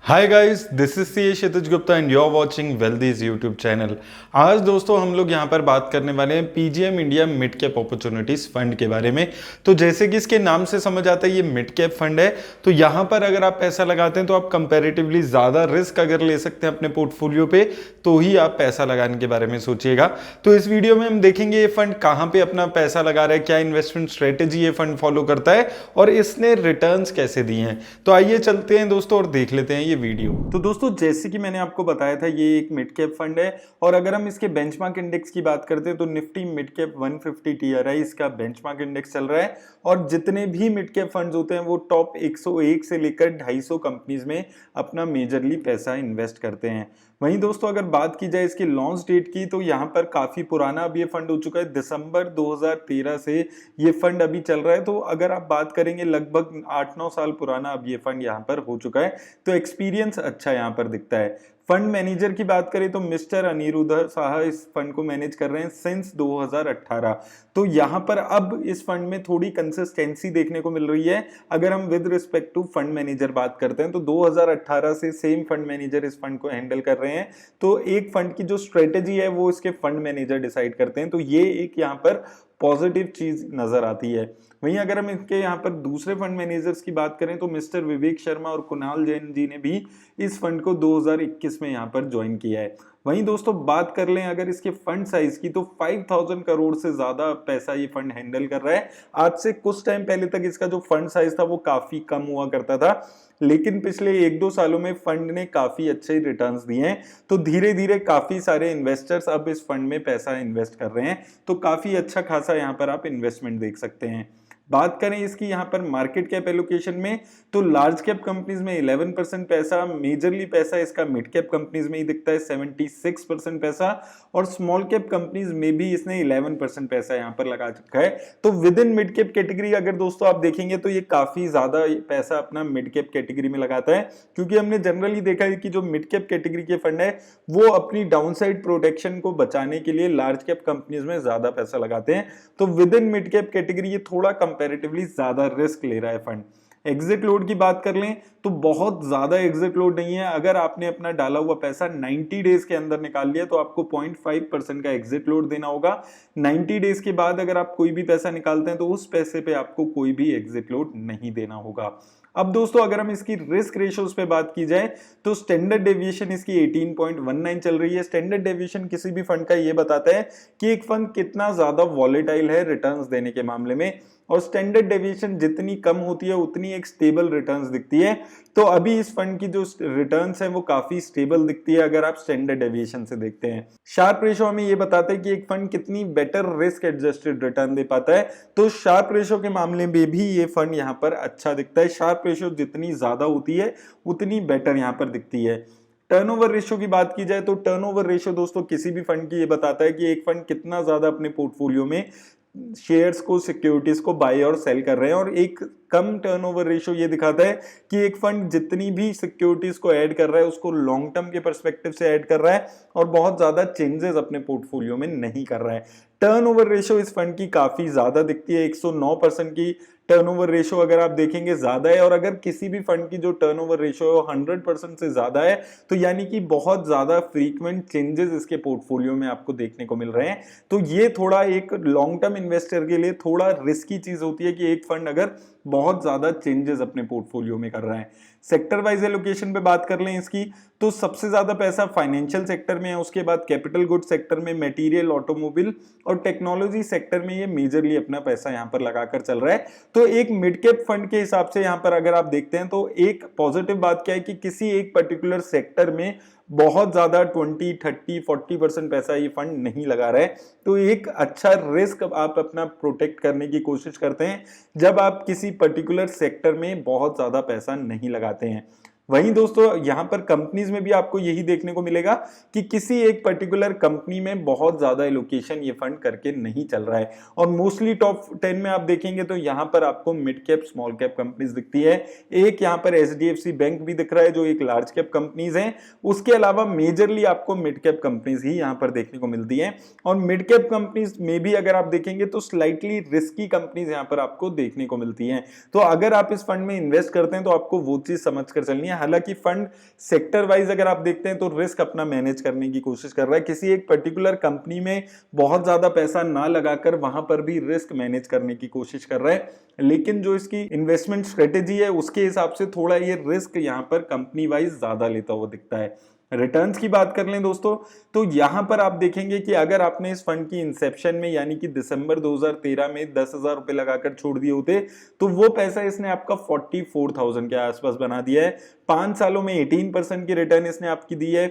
Hi guys, this is C Kshitij Gupta and you are watching Wealthies YouTube channel. आज दोस्तों हम लोग यहाँ पर बात करने वाले हैं PGM India mid cap opportunities fund के बारे में। तो जैसे कि इसके नाम से समझ आता है ये मिड कैप फंड है, तो यहाँ पर अगर आप पैसा लगाते हैं तो आप कंपैरेटिवली ज़्यादा रिस्क अगर ले सकते हैं अपने पोर्टफोलियो पे, तो ही आप पैसा लगाने के बारे में सोचिएगा। तो इस वीडियो में हम देखेंगे ये फंड कहाँ पे अपना पैसा लगा रहा है, क्या इन्वेस्टमेंट स्ट्रेटेजी ये फंड फॉलो करता है और इसने रिटर्न्स कैसे दिए हैं। तो आइए चलते हैं दोस्तों और देख लेते हैं ये वीडियो। तो दोस्तों जैसे कि मैंने आपको बताया था ये एक मिड कैप फंड है और अगर हम इसके बेंचमार्क इंडेक्स की बात करते हैं तो निफ्टी मिड कैप 150 टीआरआई इसका बेंचमार्क इंडेक्स चल रहा है और जितने भी मिड कैप फंड्स होते हैं वो टॉप 101 से लेकर 250 कंपनीज में अपना मेजरली पैसा इन्वेस्ट करते हैं। वहीं दोस्तों अगर बात की जाए इसकी लॉन्च डेट की तो यहाँ पर काफी पुराना अब ये फंड हो चुका है, दिसंबर 2013 से ये फंड अभी चल रहा है। तो अगर आप बात करेंगे लगभग 8-9 साल पुराना अब ये फंड यहाँ पर हो चुका है, तो एक्सपीरियंस अच्छा यहाँ पर दिखता है। फंड मैनेजर की बात करें तो मिस्टर अनिरुद्ध साहा इस फंड को मैनेज कर रहे हैं सिंस 2018। तो यहाँ पर अब इस फंड में थोड़ी कंसिस्टेंसी देखने को मिल रही है। अगर हम with respect to fund manager बात करते हैं तो 2018 से सेम फंड मैनेजर इस फंड को हैंडल कर रहे हैं। तो एक फंड की जो स्ट्रेटेजी है वो इसके फंड मैनेजर डिसाइड करते हैं, तो ये एक यहाँ पर पॉजिटिव चीज नजर आती है। वहीं अगर हम इनके यहाँ पर दूसरे फंड मैनेजर्स की बात करें तो मिस्टर विवेक शर्मा और कुणाल जैन जी ने भी इस फंड को 2021 में यहाँ पर ज्वाइन किया है। वहीं दोस्तों बात कर लें अगर इसके फंड साइज की तो 5000 करोड़ से ज्यादा पैसा ये फंड हैंडल कर रहा है। आज से कुछ टाइम पहले तक इसका जो फंड साइज था वो काफी कम हुआ करता था, लेकिन पिछले 1-2 सालों में फंड ने काफी अच्छे रिटर्न्स दिए हैं। तो धीरे धीरे काफी सारे इन्वेस्टर्स अब इस फंड में पैसा इन्वेस्ट कर रहे हैं, तो काफी अच्छा खासा यहाँ पर आप इन्वेस्टमेंट देख सकते हैं। बात करें इसकी यहाँ पर मार्केट कैप एलोकेशन में तो लार्ज कैप कंपनीज में 11% पैसा, मेजरली पैसा इसका मिड कैप कंपनीज में ही दिखता है 76% पैसा, और स्मॉल कैप कंपनीज में भी इसने 11% पैसा यहाँ पर लगा चुका है। तो with in mid cap category अगर दोस्तों आप देखेंगे तो ये काफी ज्यादा पैसा अपना मिड कैप कैटेगरी में लगाता है, क्योंकि हमने जनरली देखा है कि जो मिड कैप कैटेगरी के फंड है वो अपनी डाउनसाइड प्रोटेक्शन को बचाने के लिए लार्ज कैप कंपनीज में ज्यादा पैसा लगाते हैं। तो with in mid cap category ये थोड़ा कंपैरेटिवली ज्यादा रिस्क ले रहा है फंड। एग्जिट लोड की बात कर लें तो बहुत ज्यादा एग्जिट लोड नहीं है। अगर आपने अपना डाला हुआ पैसा 90 डेज के अंदर निकाल लिया तो आपको 0.5% का एग्जिट लोड देना होगा। 90 डेज के बाद अगर आप कोई भी पैसा निकालते हैं तो उस पैसे पे आपको कोई भी एग्जिट लोड नहीं देना होगा। अब दोस्तों अगर हम इसकी रिस्क रेशियोज पे बात की जाए तो स्टैंडर्ड डेविएशन इसकी 18.19 चल रही है। स्टैंडर्ड डेविएशन किसी भी फंड का ये बताता है कि एक फंड कितना ज्यादा वॉलेटाइल है रिटर्न्स देने के मामले में, और स्टैंडर्ड डेविएशन जितनी कम होती है उतनी एक स्टेबल रिटर्न्स दिखती है। तो अभी इस फंड की जो रिटर्न्स है वो काफी स्टेबल दिखती है अगर आप स्टैंडर्ड डेविएशन से देखते हैं। शार्प रेशो हमें ये बताता है कि एक फंड कितनी बेटर रिस्क एडजस्टेड रिटर्न दे पाता है। तो शार्प रेशो के मामले में भी ये फंड यहाँ पर अच्छा दिखता है। शार्प रेशो जितनी ज्यादा होती है उतनी बेटर यहाँ पर दिखती है। टर्नओवर रेशियो की बात की जाए तो टर्नओवर रेशियो दोस्तों किसी भी फंड की ये बताता है कि एक फंड कितना ज्यादा अपने पोर्टफोलियो में शेयर्स को, सिक्योरिटीज को बाय और सेल कर रहे हैं, और एक कम टर्नओवर रेशियो ये दिखाता है कि एक फंड जितनी भी सिक्योरिटीज को ऐड कर रहा है उसको लॉन्ग टर्म के पर्सपेक्टिव से ऐड कर रहा है और बहुत ज्यादा चेंजेस अपने पोर्टफोलियो में नहीं कर रहा है। टर्नओवर रेशियो इस फंड की काफी ज्यादा दिखती है, 109% की टर्नओवर रेशियो अगर आप देखेंगे ज्यादा है। और अगर किसी भी फंड की जो टर्नओवर रेशियो 100% से ज्यादा है तो यानी कि बहुत ज्यादा फ्रीक्वेंट चेंजेस इसके पोर्टफोलियो में आपको देखने को मिल रहे हैं। तो ये थोड़ा एक लॉन्ग टर्म इन्वेस्टर के लिए थोड़ा रिस्की चीज होती है कि एक फंड अगर बहुत ज्यादा चेंजेस अपने पोर्टफोलियो में कर रहा है। सेक्टर वाइज एलोकेशन पे बात कर लें इसकी तो सबसे ज्यादा पैसा फाइनेंशियल सेक्टर में है, उसके बाद कैपिटल गुड सेक्टर में, मटेरियल, ऑटोमोबाइल और टेक्नोलॉजी सेक्टर में ये मेजरली अपना पैसा यहाँ पर लगाकर चल रहा है। तो एक मिड कैप फंड के हिसाब से यहाँ पर अगर आप देखते हैं तो एक पॉजिटिव बात क्या है कि किसी एक पर्टिकुलर सेक्टर में बहुत ज्यादा 20, 30, 40% पैसा ये फंड नहीं लगा रहा है। तो एक अच्छा रिस्क आप अपना प्रोटेक्ट करने की कोशिश करते हैं जब आप किसी पर्टिकुलर सेक्टर में बहुत ज्यादा पैसा नहीं लगाते हैं। वहीं दोस्तों यहां पर कंपनीज में भी आपको यही देखने को मिलेगा कि किसी एक पर्टिकुलर कंपनी में बहुत ज्यादा एलोकेशन ये फंड करके नहीं चल रहा है और मोस्टली टॉप 10 में आप देखेंगे तो यहां पर आपको mid cap small cap companies दिखती है। एक यहां पर एचडीएफसी बैंक भी दिख रहा है जो एक लार्ज कैप कंपनीज है। उसके अलावा मेजरली आपको मिड कैप कंपनीज ही यहां पर देखने को मिलती है और मिड कैप कंपनीज में भी अगर आप देखेंगे तो स्लाइटली रिस्की कंपनीज यहां पर आपको देखने को मिलती हैं। तो अगर आप इस फंड में इन्वेस्ट करते हैं तो आपको वो चीज समझ कर चलनी है। हालांकि फंड सेक्टर वाइज अगर आप देखते हैं तो रिस्क अपना मैनेज करने की कोशिश कर रहा है, किसी एक पर्टिकुलर कंपनी में बहुत ज्यादा पैसा ना लगाकर वहां पर भी रिस्क मैनेज करने की कोशिश कर रहा है, लेकिन जो इसकी इन्वेस्टमेंट स्ट्रेटेजी है उसके हिसाब से थोड़ा ये रिस्क यहां पर कंपनी वाइज ज्यादा लेता हुआ दिखता है। रिटर्न्स की बात कर लें दोस्तों तो यहां पर आप देखेंगे कि अगर आपने इस फंड की इंसेप्शन में यानी कि दिसंबर 2013 में 10,000 रुपए लगाकर छोड़ दिए होते तो वो पैसा इसने आपका 44,000 के आसपास बना दिया है। 5 सालों में 18% की रिटर्न इसने आपकी दी है,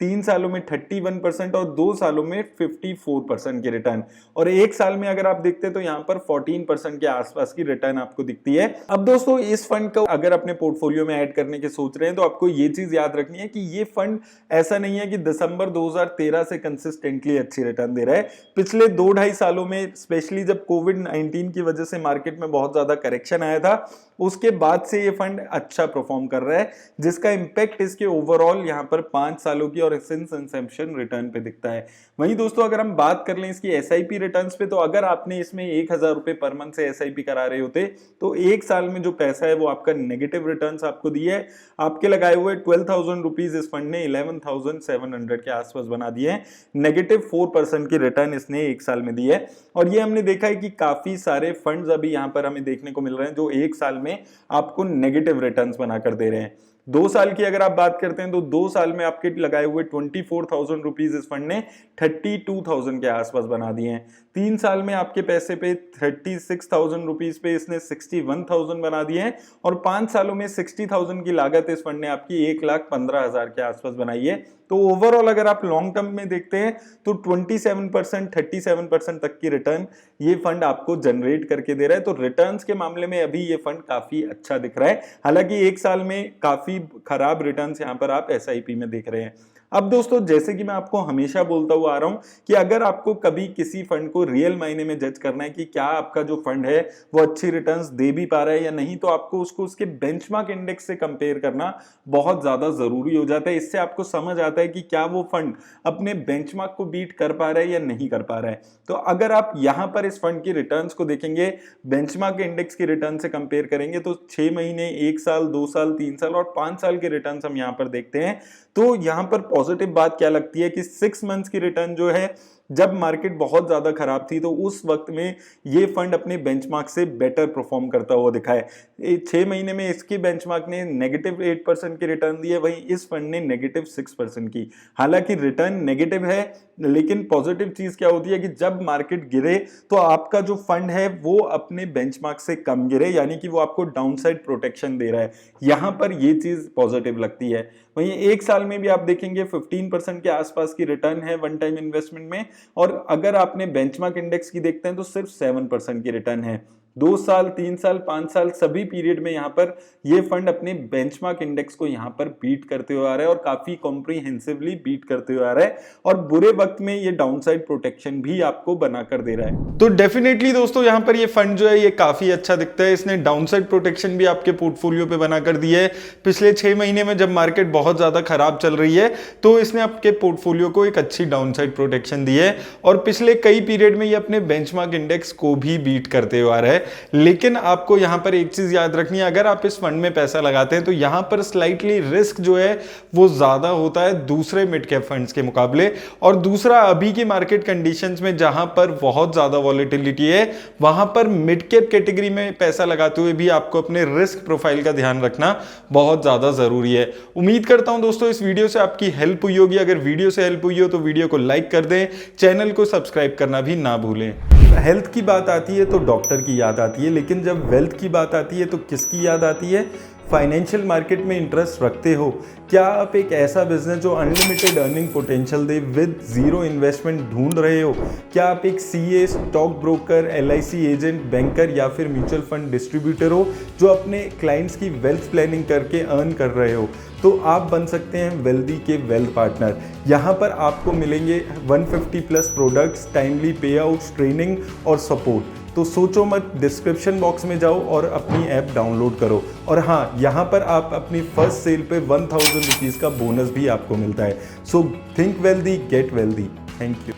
3 सालों में 31% और 2 सालों में 54% की रिटर्न, और 1 साल में अगर आप देखते हैं तो यहां पर 14% के आसपास की रिटर्न आपको दिखती है। अब दोस्तों इस फंड को अगर अपने पोर्टफोलियो में ऐड करने के सोच रहे हैं तो आपको ये चीज याद रखनी है कि ये फंड ऐसा नहीं है कि दिसंबर 2013 से कंसिस्टेंटली अच्छी रिटर्न दे रहा है। पिछले 2-2.5 सालों में स्पेशली जब कोविड-19 की वजह से मार्केट में बहुत ज्यादा करेक्शन आया था उसके बाद से ये फंड अच्छा परफॉर्म कर रहा है, जिसका इंपैक्ट इसके ओवरऑल यहां पर 5 सालों की और सिंस इंसेप्शन रिटर्न पे दिखता है। वहीं दोस्तों अगर हम बात कर लें इसकी एसआईपी रिटर्न्स पे तो अगर आपने इसमें 1,000 रुपए पर मंथ से एसआईपी करा रहे होते तो 1 साल में जो पैसा है वो आपका नेगेटिव रिटर्न्स आपको दिए है। आपके लगाए हुए 12,000 रुपीज इस फंड ने 11,700 के आसपास बना दिए हैं। नेगेटिव 4% की रिटर्न इसने 1 साल में दी है और ये हमने देखा है कि काफी सारे फंड्स अभी यहां पर हमें देखने को मिल रहे हैं जो 1 साल में आपको नेगेटिव रिटर्न्स बनाकर दे रहे हैं। 2 साल की अगर आप बात करते हैं तो 2 साल में आपके लगाए हुए 24,000 रुपीज इस फंड ने 32,000 के आसपास बना दिए हैं। 3 साल में आपके पैसे पे 36,000 रुपीज पे इसने 61,000 बना दिए हैं और 5 सालों में 60,000 की लागत इस फंड ने आपकी 1,15,000 के आसपास बनाई है। तो ओवरऑल अगर आप लॉन्ग टर्म में देखते हैं तो 27% 37% तक की रिटर्न ये फंड आपको जनरेट करके दे रहा है। तो रिटर्न्स के मामले में अभी ये फंड काफी अच्छा दिख रहा है। हालांकि 1 साल में काफी खराब रिटर्न्स यहां पर आप एसआईपी में देख रहे हैं। अब दोस्तों जैसे कि मैं आपको हमेशा बोलता हुआ आ रहा हूं कि अगर आपको कभी किसी फंड को रियल मायने में जज करना है कि क्या आपका जो फंड है वो अच्छी रिटर्न्स दे भी पा रहा है या नहीं, तो आपको उसको उसके बेंचमार्क इंडेक्स से कंपेयर करना बहुत ज्यादा जरूरी हो जाता है। इससे आपको समझ आता है कि क्या वो फंड अपने बेंचमार्क को बीट कर पा रहा है या नहीं कर पा रहा है। तो अगर आप यहां पर इस फंड की रिटर्न्स को देखेंगे बेंचमार्क इंडेक्स की रिटर्न से कंपेयर करेंगे तो 6 महीने, 1 साल, 2 साल, 3 साल और 5 साल के रिटर्न्स हम यहां पर देखते हैं। तो यहां पर पॉजिटिव बात क्या लगती है कि 6 मंथ्स की रिटर्न जो है जब मार्केट बहुत ज्यादा खराब थी तो उस वक्त में ये फंड अपने बेंचमार्क से बेटर परफॉर्म करता हुआ दिखा है। 6 महीने में इसकी बेंचमार्क ने नेगेटिव 8% की रिटर्न दी है, वहीं इस फंड ने नेगेटिव 6% की। हालांकि रिटर्न नेगेटिव है लेकिन पॉजिटिव चीज क्या होती है कि जब मार्केट गिरे तो आपका जो फंड है वो अपने बेंचमार्क से कम गिरे, यानी कि वो आपको डाउनसाइड प्रोटेक्शन दे रहा है। यहां पर ये चीज पॉजिटिव लगती है। वहीं 1 साल में भी आप देखेंगे 15% के आसपास की रिटर्न है वन टाइम इन्वेस्टमेंट में, और अगर आपने बेंचमार्क इंडेक्स की देखते हैं तो सिर्फ 7% की रिटर्न है। 2 साल, 3 साल, 5 साल सभी पीरियड में यहां पर ये फंड अपने बेंचमार्क इंडेक्स को यहां पर बीट करते हुए आ रहा है और काफी कॉम्प्रिहेंसिवली बीट करते हुए आ रहा है और बुरे वक्त में ये डाउनसाइड प्रोटेक्शन भी आपको बनाकर दे रहा है। तो डेफिनेटली दोस्तों यहां पर ये फंड जो है ये काफी अच्छा दिखता है। इसने डाउनसाइड प्रोटेक्शन भी आपके पोर्टफोलियो पे बनाकर दी है। पिछले 6 महीने में जब मार्केट बहुत ज्यादा खराब चल रही है तो इसने आपके पोर्टफोलियो को एक अच्छी डाउनसाइड प्रोटेक्शन दी है और पिछले कई पीरियड में ये अपने बेंचमार्क इंडेक्स को भी बीट करते हुए आ रहा है। लेकिन आपको यहां पर एक चीज याद रखनी है, अगर आप इस फंड में पैसा लगाते हैं तो यहां पर स्लाइटली रिस्क जो है वो ज्यादा होता है दूसरे मिड कैप फंड्स के मुकाबले। और दूसरा, अभी की मार्केट कंडीशंस में जहां पर बहुत ज्यादा वॉलेटिलिटी है वहां पर मिड कैप कैटेगरी में पैसा लगाते हुए भी आपको अपने रिस्क प्रोफाइल का ध्यान रखना बहुत ज्यादा जरूरी है। उम्मीद करता हूं दोस्तों इस वीडियो से आपकी हेल्प हुई होगी। अगर वीडियो से हेल्प हुई हो तो वीडियो को लाइक कर दें, चैनल को सब्सक्राइब करना भी ना भूलें। हेल्थ की बात आती है तो डॉक्टर की याद आती है, लेकिन जब वेल्थ की बात आती है तो किसकी याद आती है? फाइनेंशियल मार्केट में इंटरेस्ट रखते हो? क्या आप एक ऐसा बिजनेस जो unlimited earning potential they with zero investment ढूंढ रहे हो? क्या आप एक CA, stock broker, LIC agent, banker या फिर म्यूचुअल फंड डिस्ट्रीब्यूटर हो जो अपने क्लाइंट्स की वेल्थ प्लानिंग करके अर्न कर रहे हो? तो आप बन सकते हैं वेल्दी के वेल्थ पार्टनर। यहाँ पर आपको मिलेंगे 150 प्लस प्रोडक्ट्स, टाइमली पे आउट्स, ट्रेनिंग और सपोर्ट। तो सोचो मत, डिस्क्रिप्शन बॉक्स में जाओ और अपनी ऐप डाउनलोड करो। और हाँ, यहाँ पर आप अपनी फर्स्ट सेल पे 1000 रुपीज़ का बोनस भी आपको मिलता है। So think wealthy, get wealthy. Thank you.